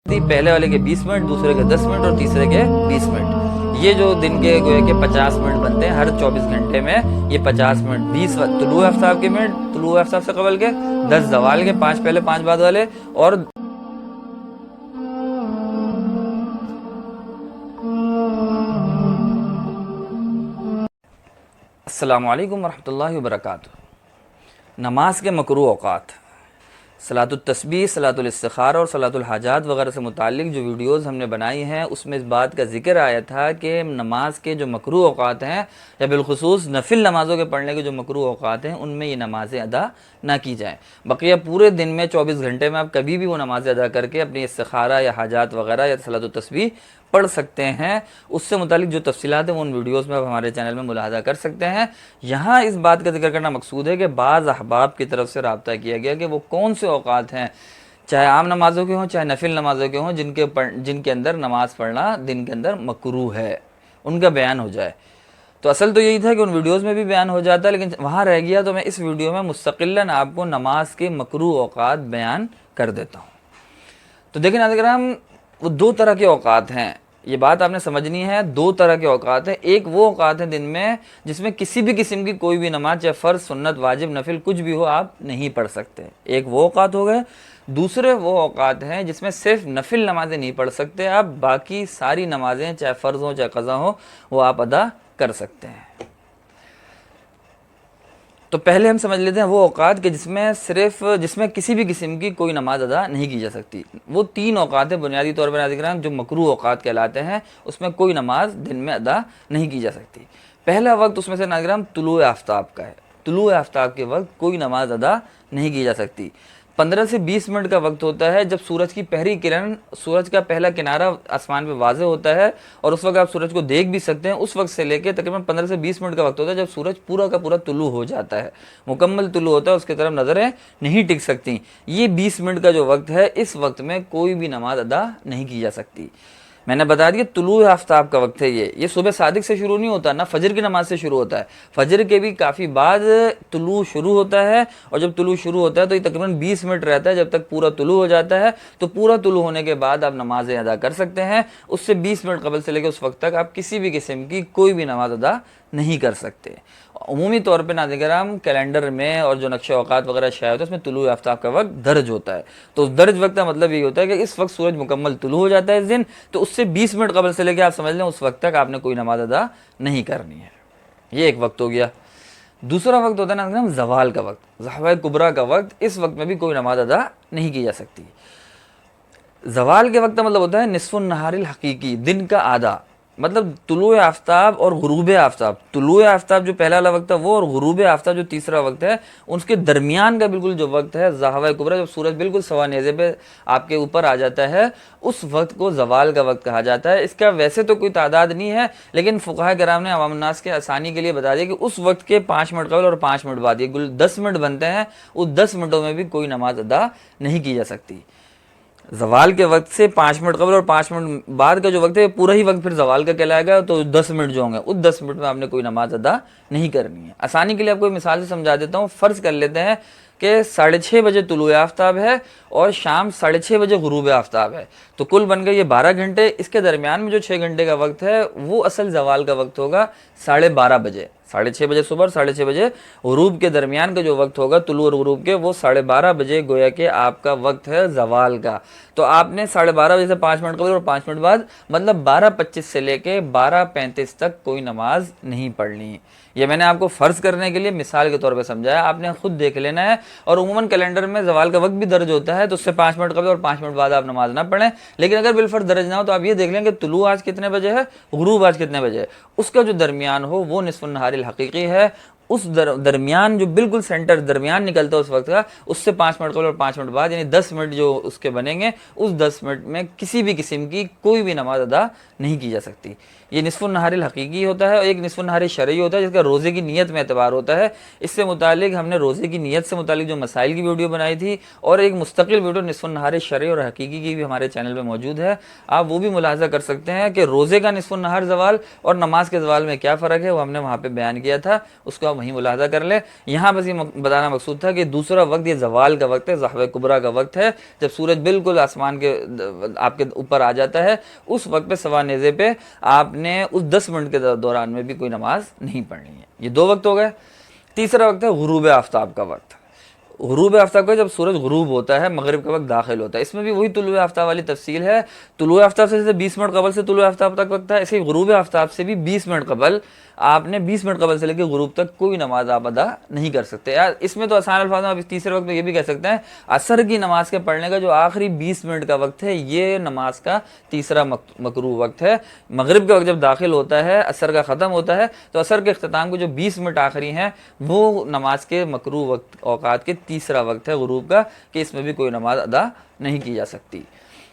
پہلے والے کے 20 منٹ، دوسرے کے 10 منٹ اور تیسرے کے 20 منٹ. یہ جو دن کے گویا کہ 50 منٹ بنتے ہیں ہر 24 گھنٹے میں، یہ 50 منٹ 20 طلوع آفتاب کے منٹ، طلوع آفتاب سے قبل کے 10 زوال کے، 5 پہلے 5 بعد والے، اور السلام علیکم ورحمۃ اللہ وبرکاتہ. نماز کے مکروہ اوقات، صلاۃ التسبیح، صلاۃ الاستخارہ اور صلاۃ الحاجات وغیرہ سے متعلق جو ویڈیوز ہم نے بنائی ہیں اس میں اس بات کا ذکر آیا تھا کہ نماز کے جو مکروہ اوقات ہیں یا بالخصوص نفل نمازوں کے پڑھنے کے جو مکروہ اوقات ہیں ان میں یہ نمازیں ادا نہ کی جائیں. بقیہ پورے دن میں 24 گھنٹے میں آپ کبھی بھی وہ نمازیں ادا کر کے اپنی استخارہ یا حاجات وغیرہ یا صلاۃ التسبیح پڑھ سکتے ہیں. اس سے متعلق جو تفصیلات ہیں وہ ان ویڈیوز میں آپ ہمارے چینل میں ملاحظہ کر سکتے ہیں. یہاں اس بات کا ذکر کرنا مقصود ہے کہ بعض احباب کی طرف سے رابطہ کیا گیا کہ وہ کون سے اوقات ہیں، چاہے عام نمازوں کے ہوں چاہے نفل نمازوں کے ہوں، جن کے اندر نماز پڑھنا دن کے اندر مکروہ ہے، ان کا بیان ہو جائے. تو اصل تو یہی تھا کہ ان ویڈیوز میں بھی بیان ہو جاتا ہے، لیکن وہاں رہ گیا تو میں اس ویڈیو میں مستقلاً آپ کو نماز کے مکروہ اوقات بیان کر دیتا ہوں. تو دیکھیں ناظرین کرام، وہ دو طرح کے اوقات ہیں، یہ بات آپ نے سمجھنی ہے. دو طرح کے اوقات ہیں. ایک وہ اوقات ہیں دن میں جس میں کسی بھی قسم کی کوئی بھی نماز، چاہے فرض، سنت، واجب، نفل کچھ بھی ہو، آپ نہیں پڑھ سکتے. ایک وہ اوقات ہو گئے. دوسرے وہ اوقات ہیں جس میں صرف نفل نمازیں نہیں پڑھ سکتے آپ، باقی ساری نمازیں چاہے فرض ہوں چاہے قضا ہوں وہ آپ ادا کر سکتے ہیں. تو پہلے ہم سمجھ لیتے ہیں وہ اوقات کہ جس میں کسی بھی قسم کی کوئی نماز ادا نہیں کی جا سکتی. وہ تین اوقات ہیں بنیادی طور پر ناظرین کرام جو مکروہ اوقات کہلاتے ہیں، اس میں کوئی نماز دن میں ادا نہیں کی جا سکتی. پہلا وقت اس میں سے ناظرین کرام طلوع آفتاب کا ہے. طلوع آفتاب کے وقت کوئی نماز ادا نہیں کی جا سکتی. 15 سے 20 منٹ کا وقت ہوتا ہے جب سورج کی پہلی کرن، سورج کا پہلا کنارہ آسمان پہ واضح ہوتا ہے اور اس وقت آپ سورج کو دیکھ بھی سکتے ہیں. اس وقت سے لے کے تقریباً 15 سے 20 منٹ کا وقت ہوتا ہے جب سورج پورا کا پورا طلوع ہو جاتا ہے، مکمل طلوع ہوتا ہے، اس کی طرف نظریں نہیں ٹک سکتی. یہ 20 منٹ کا جو وقت ہے، اس وقت میں کوئی بھی نماز ادا نہیں کی جا سکتی. میں نے بتا دیا طلوع آفتاب کا وقت ہے. یہ صبح صادق سے شروع نہیں ہوتا، نہ فجر کی نماز سے شروع ہوتا ہے. فجر کے بھی کافی بعد طلوع شروع ہوتا ہے، اور جب طلوع شروع ہوتا ہے تو یہ تقریباً 20 منٹ رہتا ہے جب تک پورا طلوع ہو جاتا ہے. تو پورا طلوع ہونے کے بعد آپ نمازیں ادا کر سکتے ہیں. اس سے 20 منٹ قبل سے لے کے اس وقت تک آپ کسی بھی قسم کی کوئی بھی نماز ادا نہیں کر سکتے. عمومی طور پہ ناظرین کرام کیلنڈر میں اور جو نقشہ اوقات وغیرہ شائع ہوتا ہے اس میں طلوع آفتاب کا وقت درج ہوتا ہے. تو اس درج وقت کا مطلب یہ ہوتا ہے کہ اس وقت سورج مکمل طلوع ہو جاتا ہے اس دن، تو اس سے 20 منٹ قبل سے لے کے آپ سمجھ لیں اس وقت تک آپ نے کوئی نماز ادا نہیں کرنی ہے. یہ ایک وقت ہو گیا. دوسرا وقت ہوتا ہے ناظرین زوال کا وقت، ضحوہ کبریٰ کا وقت. اس وقت میں بھی کوئی نماز ادا نہیں کی جا سکتی. زوال کے وقت کا مطلب ہوتا ہے نصف النہار الحقیقی، دن کا آدھا. مطلب طلوع آفتاب اور غروب آفتاب، طلوع آفتاب جو پہلا والا وقت ہے وہ، اور غروب آفتاب جو تیسرا وقت ہے، اس کے درمیان کا بالکل جو وقت ہے ضحوہ کبریٰ، جب سورج بالکل سوا نیزے پہ آپ کے اوپر آ جاتا ہے، اس وقت کو زوال کا وقت کہا جاتا ہے. اس کا ویسے تو کوئی تعداد نہیں ہے، لیکن فقہاء کرام نے عوام الناس کے آسانی کے لیے بتا دیا کہ اس وقت کے 5 منٹ قبل اور 5 منٹ بعد، یہ 10 منٹ بنتے ہیں. اس 10 منٹوں میں بھی کوئی نماز ادا نہیں کی جا سکتی. زوال کے وقت سے 5 منٹ قبل اور 5 منٹ بعد کا جو وقت ہے پورا ہی وقت پھر زوال کا کہلائے گا. تو 10 منٹ جو ہوں گے اس 10 منٹ میں آپ نے کوئی نماز ادا نہیں کرنی ہے. آسانی کے لیے آپ کو مثال سے سمجھا دیتا ہوں. فرض کر لیتے ہیں کہ 6:30 بجے طلوع آفتاب ہے اور شام 6:30 بجے غروب آفتاب ہے. تو کل بن گئے یہ 12 گھنٹے. اس کے درمیان میں جو 6 گھنٹے کا وقت ہے وہ اصل زوال کا وقت ہوگا 12:30 بجے. 6:30 بجے صبح اور 6:30 بجے غروب کے درمیان کا جو وقت ہوگا طلوع اور غروب کے، وہ 12:30 بجے گویا کہ آپ کا وقت ہے زوال کا. تو آپ نے 12:30 بجے سے 5 منٹ قبل اور 5 منٹ بعد، مطلب 12:25 سے لے کے 12:35 تک کوئی نماز نہیں پڑھنی. یہ میں نے آپ کو فرض کرنے کے لیے مثال کے طور پہ سمجھایا، آپ نے خود دیکھ لینا ہے. اور عموماً کیلنڈر میں زوال کا وقت بھی درج ہوتا ہے، تو اس سے 5 منٹ قبل اور 5 منٹ بعد آپ نماز نہ پڑھیں. لیکن اگر بالفرض درج نہ ہو تو آپ یہ دیکھ لیں کہ طلوع آج کتنے بجے ہے، غروب آج کتنے بجے ہے. اس کا جو درمیان ہو وہ نصف النہار الحقیقی ہے. اس درمیان جو بالکل سینٹر درمیان نکلتا ہے اس وقت کا، اس سے 5 منٹ قبل اور 5 منٹ بعد، یعنی 10 منٹ جو اس کے بنیں گے، اس 10 منٹ میں کسی بھی قسم کی کوئی بھی نماز ادا نہیں کی جا سکتی. یہ نصف النہار الحقیقی ہوتا ہے. اور ایک نصف النہار شرعی ہوتا ہے جس کا روزے کی نیت میں اعتبار ہوتا ہے. اس سے متعلق ہم نے روزے کی نیت سے متعلق جو مسائل کی ویڈیو بنائی تھی، اور ایک مستقل ویڈیو نصف النہار شرعی اور حقیقی کی بھی ہمارے چینل پہ موجود ہے. آپ وہ بھی ملاحظہ کر سکتے ہیں کہ روزے کا نصف النہار زوال اور نماز کے زوال میں کیا فرق ہے، وہ ہم نے وہاں پہ بیان کیا تھا. اس کو آپ وہیں ملاحظہ کر لیں. یہاں بس یہ بتانا مقصود تھا کہ دوسرا وقت یہ زوال کا وقت ہے، زحوہ کبریٰ کا وقت ہے، جب سورج بالکل آسمان کے آپ کے اوپر آ جاتا ہے. اس وقت پہ سوا نیزے پہ آپ نے اس 10 منٹ کے دوران میں بھی کوئی نماز نہیں پڑھنی ہے. یہ 2 وقت ہو گئے. تیسرا وقت ہے غروب آفتاب کا وقت. غروب آفتاب کا جب سورج غروب ہوتا ہے، مغرب کا وقت داخل ہوتا ہے. اس میں بھی وہی طلوع آفتاب والی تفصیل ہے. طلوع آفتاب سے جیسے 20 منٹ قبل سے طلوع آفتاب تک وقت ہے، ایسے ہی غروب آفتاب سے بھی 20 منٹ قبل آپ نے 20 منٹ قبل سے لے کے غروب تک کوئی نماز آپ ادا نہیں کر سکتے. اس میں تو آسان الفاظ میں آپ اس تیسرے وقت میں یہ بھی کہہ سکتے ہیں عصر کی نماز کے پڑھنے کا جو آخری 20 منٹ کا وقت ہے، یہ نماز کا تیسرا مکروہ وقت ہے. مغرب کا وقت جب داخل ہوتا ہے، عصر کا ختم ہوتا ہے، تو عصر کے اختتام کو جو 20 منٹ آخری ہیں وہ نماز کے مکروہ وقت اوقات کے تیسرا وقت ہے غروب کا، کہ اس میں بھی کوئی نماز ادا نہیں کی جا سکتی.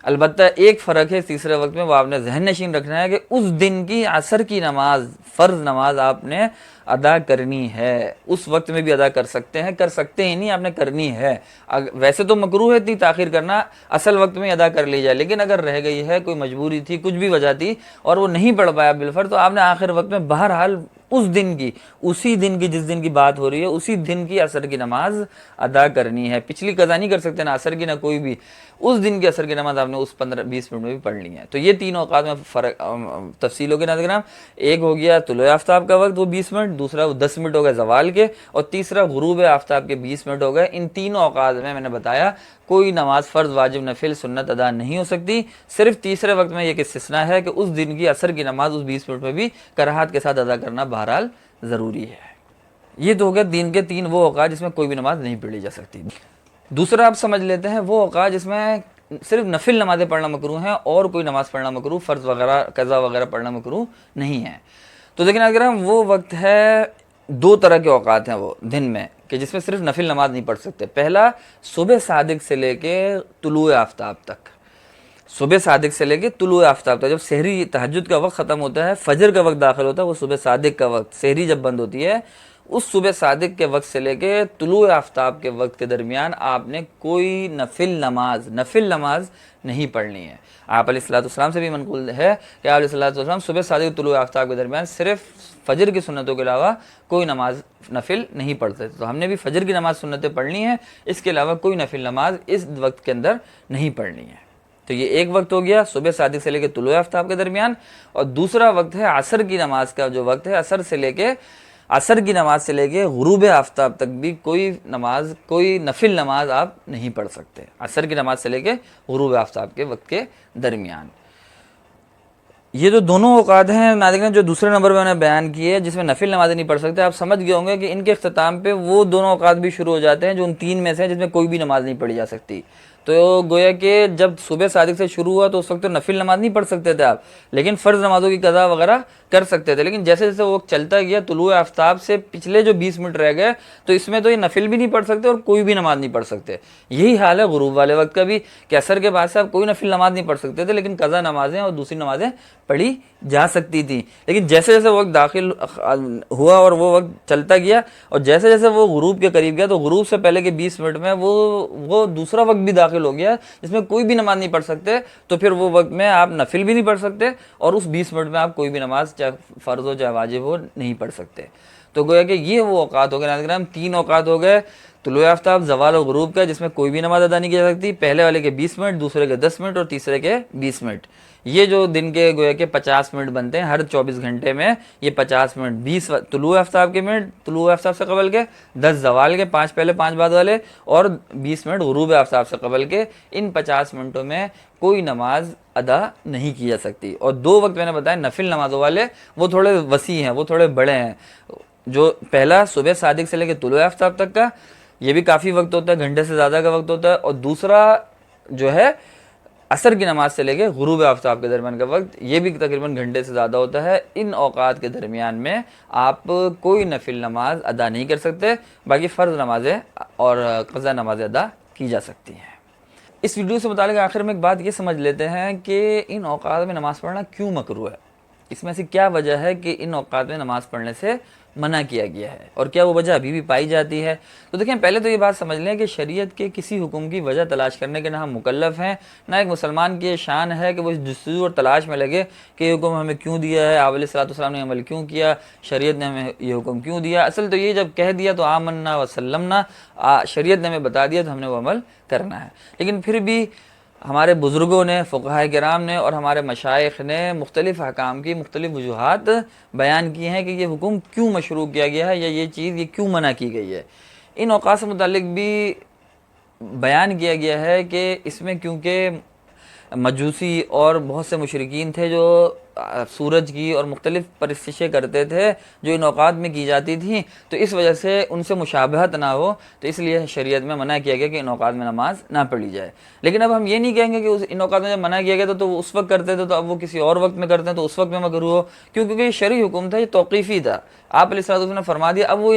البتہ ایک فرق ہے اس تیسرے وقت میں، وہ آپ نے ذہن نشین رکھنا ہے کہ اس دن کی عصر کی نماز، فرض نماز آپ نے ادا کرنی ہے. اس وقت میں بھی ادا کر سکتے ہی نہیں، آپ نے کرنی ہے. ویسے تو مکروہ ہے اتنی تاخیر کرنا، اصل وقت میں ادا کر لی جائے، لیکن اگر رہ گئی ہے، کوئی مجبوری تھی، کچھ بھی وجہ تھی اور وہ نہیں پڑھ پایا بالفرض، تو آپ نے آخر وقت میں بہرحال اس دن کی، اسی دن کی جس دن کی بات ہو رہی ہے، اسی دن کی عصر کی نماز ادا کرنی ہے. پچھلی قضا نہیں کر سکتے، نہ عصر کی نہ کوئی بھی. اس دن کی عصر کی نماز آپ نے اس 15-20 منٹ میں بھی پڑھنی ہے. تو یہ تینوں اوقات میں فرق تفصیل ہو گئی ناظرین کرام. ایک ہو گیا طلوع آفتاب کا وقت وہ 20 منٹ، دوسرا وہ 10 منٹ ہو گئے زوال کے، اور تیسرا غروب آفتاب کے 20 منٹ ہو گئے. ان تینوں اوقات میں نے بتایا کوئی نماز فرض، واجب، نفل، سنت ادا نہیں ہو سکتی. صرف تیسرے وقت میں یہ استثناء ہے کہ اس دن کی عصر کی نماز اس 20 منٹ میں بھی کراہت کے ساتھ ادا کرنا بہرحال ضروری ہے. یہ تو ہو گیا دین کے 3 وہ اوقات جس میں کوئی بھی نماز نہیں پڑھی جا سکتی. دوسرا آپ سمجھ لیتے ہیں وہ اوقات جس میں صرف نفل نمازیں پڑھنا مکروہ ہیں اور کوئی نماز پڑھنا مکروہ، فرض وغیرہ، قضا وغیرہ پڑھنا مکروہ نہیں ہے. تو لیکن اگر ہم وہ وقت ہے، 2 طرح کے اوقات ہیں وہ دن میں کہ جس میں صرف نفل نماز نہیں پڑھ سکتے. پہلا صبح صادق سے لے کے طلوع آفتاب تک، صبح صادق سے لے کے طلوع آفتاب تک. جب سحری تہجد کا وقت ختم ہوتا ہے، فجر کا وقت داخل ہوتا ہے، وہ صبح صادق کا وقت، سحری جب بند ہوتی ہے، اس صبح صادق کے وقت سے لے کے طلوع آفتاب کے وقت کے درمیان آپ نے کوئی نفل نماز نہیں پڑھنی ہے. آپ علیہ الصلوۃ والسلام سے بھی منقول ہے کہ آپ علیہ الصلوۃ والسلام صبح صادق اور طلوع آفتاب کے درمیان صرف فجر کی سنتوں کے علاوہ کوئی نماز نفل نہیں پڑھتے. تو ہم نے بھی فجر کی نماز سنتیں پڑھنی ہیں، اس کے علاوہ کوئی نفل نماز اس وقت کے اندر نہیں پڑھنی ہے. تو یہ ایک وقت ہو گیا صبح صادق سے لے کے طلوع آفتاب کے درمیان. اور دوسرا وقت ہے عصر کی نماز کا جو وقت ہے، عصر کی نماز سے لے کے غروب آفتاب تک بھی کوئی نفل نماز آپ نہیں پڑھ سکتے. عصر کی نماز سے لے کے غروب آفتاب کے وقت کے درمیان. یہ جو دونوں اوقات ہیں ناظرین جو دوسرے نمبر میں نے بیان کیے جس میں نفل نمازیں نہیں پڑھ سکتے، آپ سمجھ گئے ہوں گے کہ ان کے اختتام پہ وہ دونوں اوقات بھی شروع ہو جاتے ہیں جو ان 3 میں سے ہیں جس میں کوئی بھی نماز نہیں پڑھی جا سکتی. تو گویا کہ جب صبح صادق سے شروع ہوا تو اس وقت تو نفل نماز نہیں پڑھ سکتے تھے آپ، لیکن فرض نمازوں کی قضا وغیرہ کر سکتے تھے. لیکن جیسے جیسے وہ وقت چلتا گیا، طلوع آفتاب سے پچھلے جو 20 منٹ رہ گئے، تو اس میں تو یہ نفل بھی نہیں پڑھ سکتے اور کوئی بھی نماز نہیں پڑھ سکتے. یہی حال ہے غروب والے وقت کا بھی کہ عصر کے بعد سے آپ کوئی نفل نماز نہیں پڑھ سکتے تھے، لیکن قضا نمازیں اور دوسری نمازیں پڑھی جا سکتی تھیں. لیکن جیسے جیسے وقت داخل ہوا اور وہ وقت چلتا گیا اور جیسے جیسے وہ غروب کے قریب گیا، تو غروب سے پہلے کے 20 منٹ میں وہ دوسرا وقت بھی داخل ہو گیا جس میں کوئی بھی نماز نہیں پڑھ سکتے. تو پھر وہ وقت میں آپ نفل بھی نہیں پڑھ سکتے اور اس 20 منٹ میں آپ کوئی بھی نماز چاہے فرض ہو چاہے واجب ہو نہیں پڑھ سکتے. تو گویا کہ یہ وہ اوقات ہو گئے ناظرین، 3 اوقات ہو گئے طلوع آفتاب، زوال اور غروب کا، جس میں کوئی بھی نماز ادا نہیں کی جا سکتی. پہلے والے کے 20 منٹ، دوسرے کے 10 منٹ اور تیسرے کے 20 منٹ. یہ جو دن کے گویا کہ 50 منٹ بنتے ہیں ہر 24 گھنٹے میں، یہ 50 منٹ 20 طلوع آفتاب کے منٹ، طلوع آفتاب سے قبل کے، 10 زوال کے، 5 پہلے 5 بعد والے، اور 20 منٹ غروب آفتاب سے قبل کے. ان 50 منٹوں میں کوئی نماز ادا نہیں کی جا سکتی. اور 2 وقت میں نے بتایا نفل نمازوں والے، وہ تھوڑے وسیع ہیں، وہ تھوڑے بڑے ہیں. جو پہلا صبح صادق سے لے کے طلوع آفتاب تک کا، یہ بھی کافی وقت ہوتا ہے، گھنٹے سے زیادہ کا وقت ہوتا ہے. اور دوسرا جو ہے عصر کی نماز سے لے کے غروب آفتاب کے درمیان کا وقت، یہ بھی تقریباً گھنٹے سے زیادہ ہوتا ہے. ان اوقات کے درمیان میں آپ کوئی نفل نماز ادا نہیں کر سکتے، باقی فرض نمازیں اور قضا نمازیں ادا کی جا سکتی ہیں. اس ویڈیو سے متعلق آخر میں ایک بات یہ سمجھ لیتے ہیں کہ ان اوقات میں نماز پڑھنا کیوں مکروہ ہے. اس میں سے کیا وجہ ہے کہ ان اوقات میں نماز پڑھنے سے منع کیا گیا ہے، اور کیا وہ وجہ ابھی بھی پائی جاتی ہے؟ تو دیکھیں، پہلے تو یہ بات سمجھ لیں کہ شریعت کے کسی حکم کی وجہ تلاش کرنے کے نہ ہم مکلف ہیں، نہ ایک مسلمان کی شان ہے کہ وہ اس جستجو اور تلاش میں لگے کہ یہ حکم ہمیں کیوں دیا ہے، آپ علیہ الصلوۃ والسلام نے عمل کیوں کیا، شریعت نے ہمیں یہ حکم کیوں دیا۔ اصل تو یہ جب کہہ دیا تو آمنا وسلمنا، شریعت نے ہمیں بتا دیا تو ہم نے وہ عمل کرنا ہے۔ لیکن پھر بھی ہمارے بزرگوں نے، فقہائے کرام نے اور ہمارے مشائخ نے مختلف احکام کی مختلف وجوہات بیان کی ہیں کہ یہ حکم کیوں مشروع کیا گیا ہے، یا یہ چیز یہ کیوں منع کی گئی ہے۔ ان اوقات سے متعلق بھی بیان کیا گیا ہے کہ اس میں کیونکہ مجوسی اور بہت سے مشرکین تھے جو سورج کی اور مختلف پرستشیں کرتے تھے جو ان اوقات میں کی جاتی تھیں، تو اس وجہ سے ان سے مشابہت نہ ہو، تو اس لیے شریعت میں منع کیا گیا کہ ان اوقات میں نماز نہ پڑھی جائے۔ لیکن اب ہم یہ نہیں کہیں گے کہ ان اوقات میں جب منع کیا گیا تو وہ اس وقت کرتے تھے، تو اب وہ کسی اور وقت میں کرتے ہیں تو اس وقت میں مکروہ ہو، کیونکہ یہ شرعی حکم تھا، یہ توقیفی تھا۔ آپ علیہ الصلوۃ والسلام نے فرما دیا، اب وہ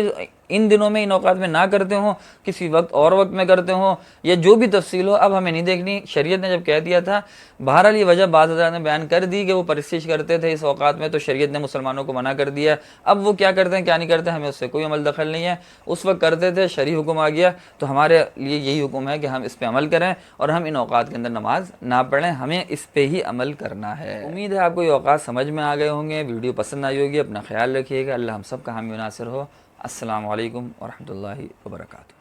ان دنوں میں ان اوقات میں نہ کرتے ہوں، کسی وقت اور وقت میں کرتے ہوں، یا جو بھی تفصیل ہو اب ہمیں نہیں دیکھنی۔ شریعت نے جب کہہ دیا تھا، بہرحال یہ وجہ بعض حضرات نے بیان کر دی کہ وہ پرستش کرتے تھے اس اوقات میں، تو شریعت نے مسلمانوں کو منع کر دیا۔ اب وہ کیا کرتے ہیں کیا نہیں کرتے ہمیں اس سے کوئی عمل دخل نہیں ہے، اس وقت کرتے تھے، شرعی حکم آ گیا تو ہمارے لیے یہی حکم ہے کہ ہم اس پہ عمل کریں اور ہم ان اوقات کے اندر نماز نہ پڑھیں، ہمیں اس پہ ہی عمل کرنا ہے۔ امید ہے آپ کو یہ اوقات سمجھ میں آ گئے ہوں گے، ویڈیو پسند آئی ہوگی، اپنا خیال رکھیے گا، اللہ ہم سب کا حامی و ناصر ہو۔ السلام علیکم ورحمۃ اللہ وبرکاتہ۔